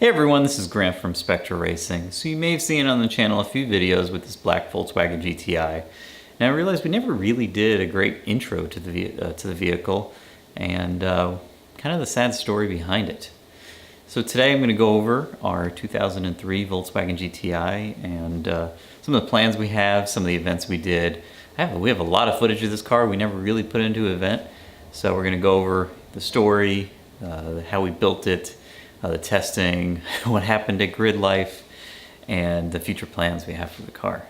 Hey everyone, this is Grant from Spectra Racing. So you may have seen on the channel a few videos with this black Volkswagen GTI. And I realized we never really did a great intro to the vehicle and kind of the sad story behind it. So today I'm going to go over our 2003 Volkswagen GTI and some of the plans we have, some of the events we did. We have a lot of footage of this car we never really put into an event. So we're going to go over the story, how we built it, the testing, what happened at grid life, and the future plans we have for the car.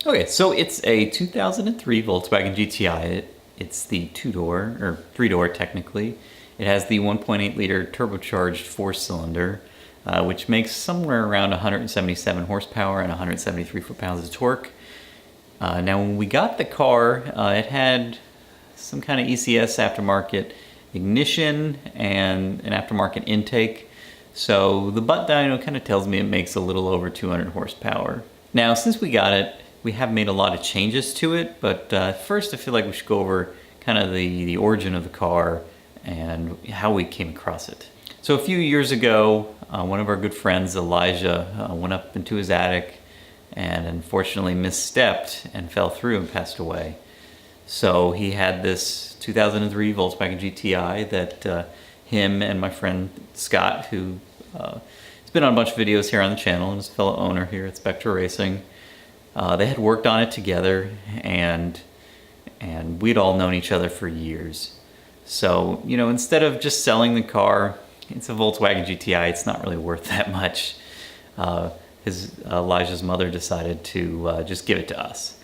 Okay, so it's a 2003 Volkswagen GTI. It's the two-door, or three-door technically. It has the 1.8 liter turbocharged four-cylinder, which makes somewhere around 177 horsepower and 173 foot-pounds of torque. Now when we got the car, it had some kind of ECS aftermarket ignition and an aftermarket intake. So the butt dyno kind of tells me it makes a little over 200 horsepower. Now since we got it, we have made a lot of changes to it, but first I feel like we should go over kind of the origin of the car and how we came across it. So a few years ago, one of our good friends, Elijah, went up into his attic and unfortunately misstepped and fell through and passed away. So he had this 2003 Volkswagen GTI that him and my friend Scott, who has been on a bunch of videos here on the channel and is a fellow owner here at Spectra Racing, they had worked on it together, and we'd all known each other for years. So, you know, instead of just selling the car, it's a Volkswagen GTI, it's not really worth that much. Elijah's mother decided to just give it to us.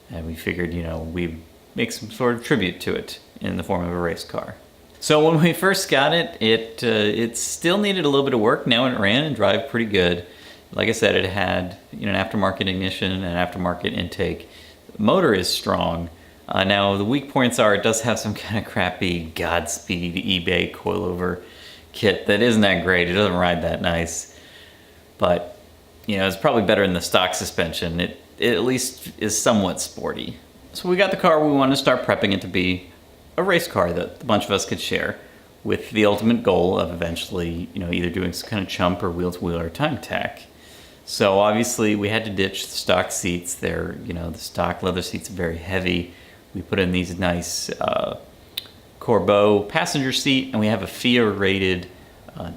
And we figured, you know, we'd make some sort of tribute to it in the form of a race car. So when we first got it, it still needed a little bit of work. Now it ran and drive pretty good. Like I said, it had, you know, an aftermarket ignition and an aftermarket intake. The motor is strong. Now the weak points are it does have some kind of crappy Godspeed eBay coilover kit that isn't that great. It doesn't ride that nice. But, you know, it's probably better than the stock suspension. It at least is somewhat sporty. So we got the car, we wanted to start prepping it to be a race car that a bunch of us could share, with the ultimate goal of eventually, you know, either doing some kind of chump or wheel-to-wheel or time attack. So obviously we had to ditch the stock seats. They're, you know, the stock leather seats are very heavy. We put in these nice Corbeau passenger seat, and we have a FIA rated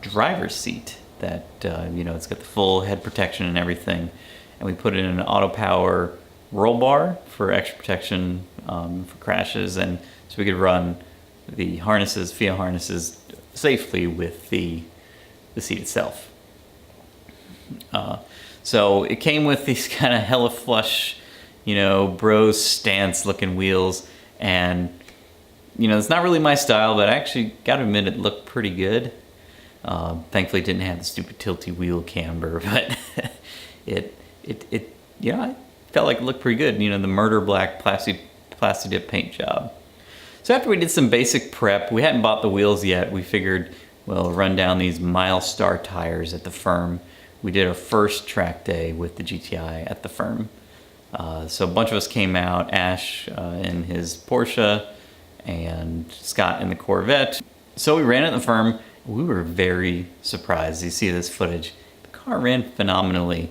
driver's seat that, you know, it's got the full head protection and everything. And we put in an auto power roll bar for extra protection for crashes, and so we could run the harnesses, FIA harnesses, safely with the seat itself. So it came with these kind of hella flush, you know, bros stance looking wheels, and you know, it's not really my style, but I actually gotta admit it looked pretty good. Thankfully it didn't have the stupid tilty wheel camber, but it you know, I felt like it looked pretty good. You know, the murder black plastic dip paint job. So after we did some basic prep, we hadn't bought the wheels yet. We figured, well, run down these Milestar tires at the firm. We did our first track day with the GTI at the firm. So a bunch of us came out, Ash in his Porsche and Scott in the Corvette. So we ran at the firm. We were very surprised. You see this footage. The car ran phenomenally.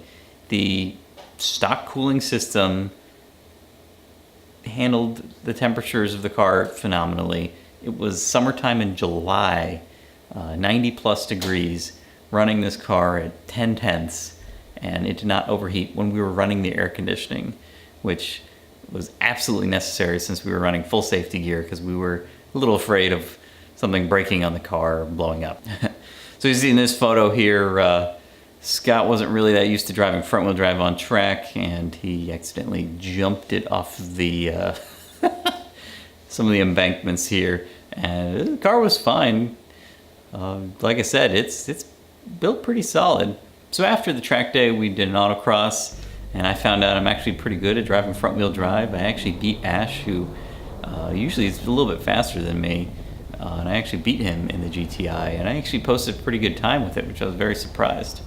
The stock cooling system handled the temperatures of the car phenomenally. It was summertime in July, 90 plus degrees, running this car at 10 tenths, and it did not overheat when we were running the air conditioning, which was absolutely necessary since we were running full safety gear because we were a little afraid of something breaking on the car or blowing up. So you see in this photo here, Scott wasn't really that used to driving front-wheel drive on track, and he accidentally jumped it off the some of the embankments here, and the car was fine. Like I said, it's built pretty solid. So after the track day, we did an autocross, and I found out I'm actually pretty good at driving front-wheel drive. I actually beat Ash, who usually is a little bit faster than me, and I actually beat him in the GTI, and I actually posted a pretty good time with it, which I was very surprised.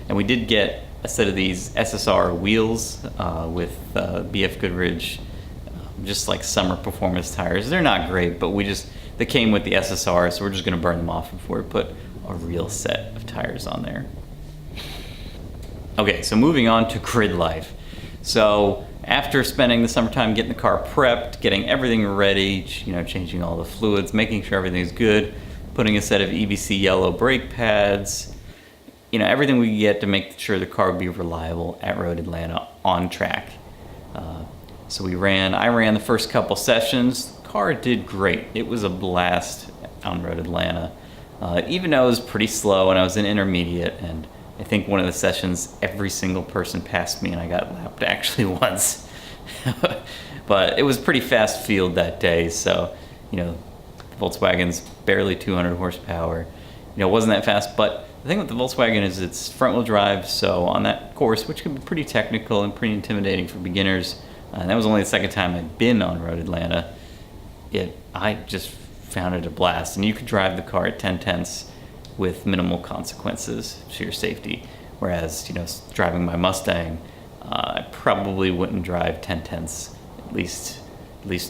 And we did get a set of these SSR wheels with BF Goodrich just like summer performance tires. They're not great, but they came with the SSR, so we're just gonna burn them off before we put a real set of tires on there. Okay, so moving on to grid life. So after spending the summertime getting the car prepped, getting everything ready, changing all the fluids, making sure everything's good, putting a set of EBC yellow brake pads, everything we get to make sure the car would be reliable at Road Atlanta on track. So I ran the first couple sessions. The car did great. It was a blast on Road Atlanta. Even though it was pretty slow and I was in intermediate, and I think one of the sessions, every single person passed me and I got lapped actually once. But it was pretty fast field that day, so, Volkswagen's barely 200 horsepower. It wasn't that fast, but the thing with the Volkswagen is it's front-wheel drive, so on that course, which can be pretty technical and pretty intimidating for beginners, and that was only the second time I'd been on Road Atlanta, I just found it a blast. And you could drive the car at 10/10 with minimal consequences to your safety. Whereas, driving my Mustang, I probably wouldn't drive 10/10, at least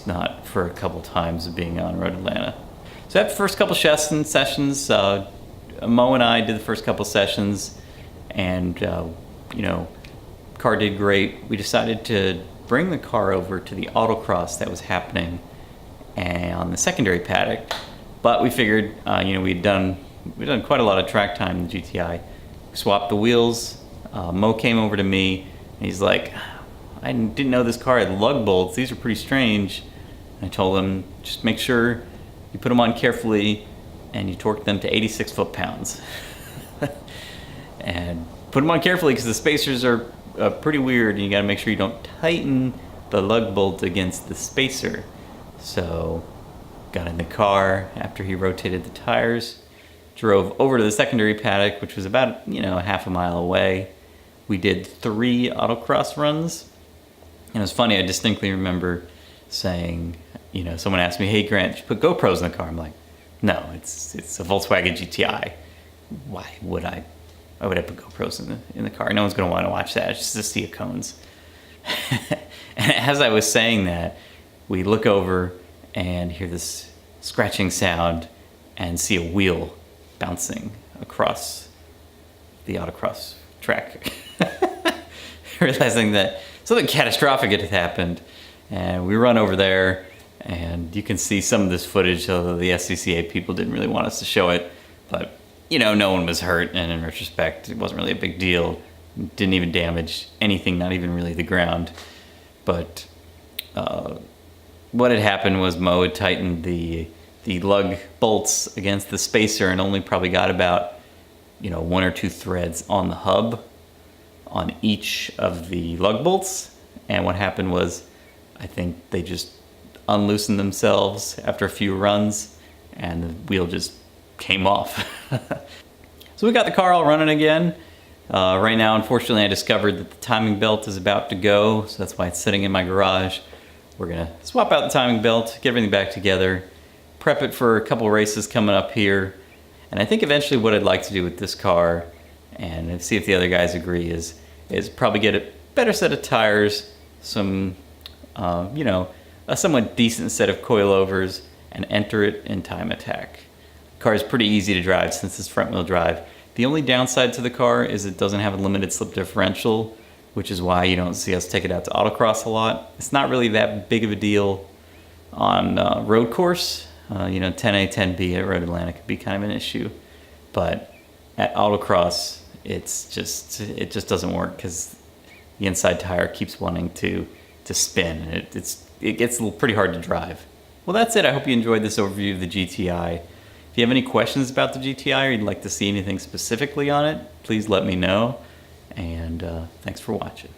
not for a couple times of being on Road Atlanta. So after the first couple sessions, Mo and I did the first couple sessions, and car did great. We decided to bring the car over to the autocross that was happening on the secondary paddock, but we figured, we'd done quite a lot of track time in the GTI. Swapped the wheels. Mo came over to me, and he's like, "I didn't know this car had lug bolts. These are pretty strange." And I told him, just make sure you put them on carefully and you torque them to 86 foot-pounds. And put them on carefully because the spacers are pretty weird, and you got to make sure you don't tighten the lug bolt against the spacer. So got in the car after he rotated the tires, drove over to the secondary paddock, which was about half a mile away. We did 3 autocross runs, and it was funny. I distinctly remember saying, someone asked me, "Hey Grant, did you put GoPros in the car?" I'm like, "No, it's a Volkswagen GTI. Why would I put GoPros in the car? No one's going to want to watch that. It's just a sea of cones." And as I was saying that, we look over and hear this scratching sound and see a wheel bouncing across the autocross track. Realizing that something catastrophic had happened, and we run over there, and you can see some of this footage, although the SCCA people didn't really want us to show it, but no one was hurt, and in retrospect it wasn't really a big deal. Didn't even damage anything, not even really the ground. But what had happened was Mo had tightened the lug bolts against the spacer and only probably got about 1 or 2 threads on the hub on each of the lug bolts. And what happened was, I think they just unloosened themselves after a few runs, and the wheel just came off. So we got the car all running again. Right now, unfortunately, I discovered that the timing belt is about to go, so that's why it's sitting in my garage. We're gonna swap out the timing belt, get everything back together, prep it for a couple races coming up here, and I think eventually what I'd like to do with this car, and see if the other guys agree, is probably get a better set of tires, some, a somewhat decent set of coilovers, and enter it in time attack. The car is pretty easy to drive since it's front wheel drive. The only downside to the car is it doesn't have a limited slip differential, which is why you don't see us take it out to autocross a lot. It's not really that big of a deal on road course. 10A, 10B at Road Atlanta could be kind of an issue, but at autocross, it just doesn't work because the inside tire keeps wanting to spin, and it gets pretty hard to drive. Well, that's it. I hope you enjoyed this overview of the GTI. If you have any questions about the GTI or you'd like to see anything specifically on it, please let me know. And thanks for watching.